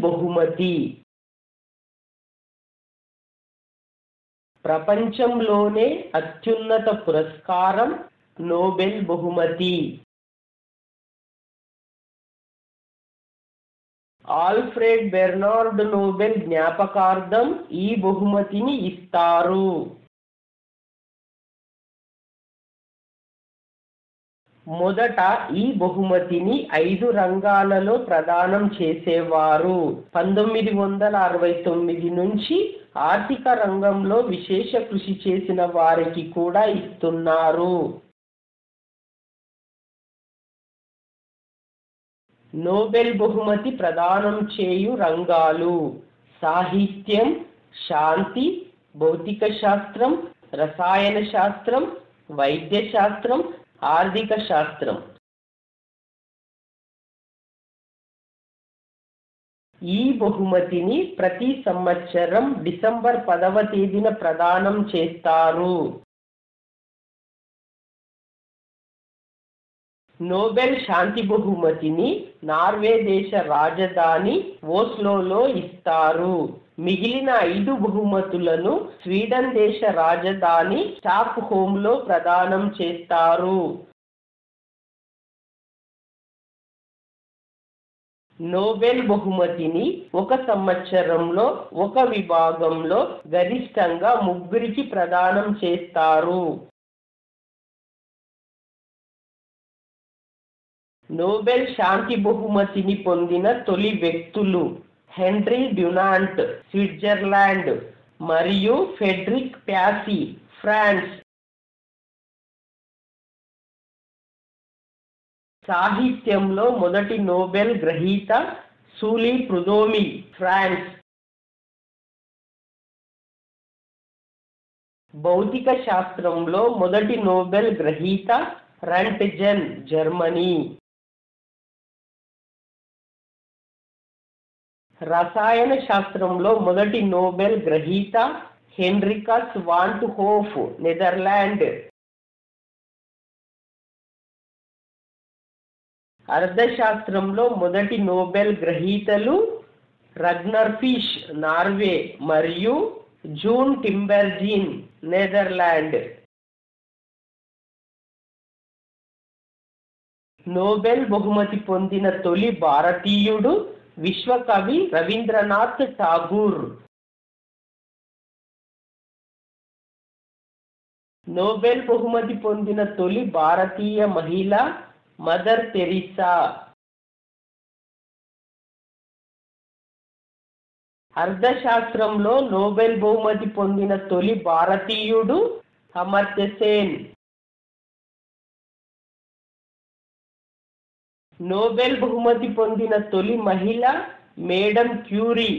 బహుమతి. ప్రపంచంలోనే అత్యున్నత పురస్కారం నోబెల్ బహుమతి. ఆల్ఫ్రెడ్ బెర్నార్డ్ నోబెల్ జ్ఞాపకార్థం ఈ బహుమతిని ఇస్తారు. మొదట ఈ బహుమతిని 5 రంగాలలో ప్రదానం చేసేవారు. 1969 నుంచి ఆర్థిక రంగంలో విశేష కృషి చేసిన వారికి కూడా ఇస్తున్నారు. నోబెల్ బహుమతి ప్రదానం చేయు రంగాలు: సాహిత్యం, శాంతి, భౌతిక శాస్త్రం, రసాయన శాస్త్రం, వైద్య శాస్త్రం, ఆర్థిక శాస్త్రం. ఈ బహుమతిని ప్రతి సంవత్సరం డిసెంబర్ 10వ తేదీన ప్రదానం చేస్తారు. నోబెల్ శాంతి బహుమతిని నార్వే దేశ రాజధాని ఓస్లోలో ఇస్తారు. మిగిలిన 5 బహుమతులను స్వీడన్ దేశ రాజధాని స్టాక్ హోమ్లో ప్రదానం చేస్తారు. నోబెల్ బహుమతిని ఒక సంవత్సరంలో ఒక విభాగంలో గరిష్టంగా 3కి ప్రదానం చేస్తారు. నోబెల్ శాంతి బహుమతిని పొందిన తొలి వ్యక్తులు హెన్రీ డ్యునాంట్, స్విట్జర్లాండ్, మరియు ఫ్రెడరిక్ ప్యాసీ, ఫ్రాన్స్. సాహిత్యంలో మొదటి నోబెల్ గ్రహీత సూలీ ప్రుదోమి, ఫ్రాన్స్. భౌతిక శాస్త్రంలో మొదటి నోబెల్ గ్రహీత రన్ట్జెన్, జర్మనీ. రసాయన శాస్త్రంలో మొదటి నోబెల్ గ్రహీత హెన్రికస్ వాన్ ట్ హోఫ్, నెదర్లాండ్. అర్థశాస్త్రంలో మొదటి నోబెల్ గ్రహీతలు రగ్నర్ ఫిష్, నార్వే, మరియు జూన్ టింబెర్జీన్, నెదర్లాండ్. నోబెల్ బహుమతి పొందిన తొలి భారతీయుడు విశ్వకవి రవీంద్రనాథ్ ఠాగూర్. నోబెల్ బహుమతి పొందిన తొలి భారతీయ మహిళ మదర్ తెరిసా. అర్థశాస్త్రంలో నోబెల్ బహుమతి పొందిన తొలి భారతీయుడు అమర్త్య సేన్. నోబెల్ బహుమతి పొందిన తొలి మహిళ మేడం క్యూరీ,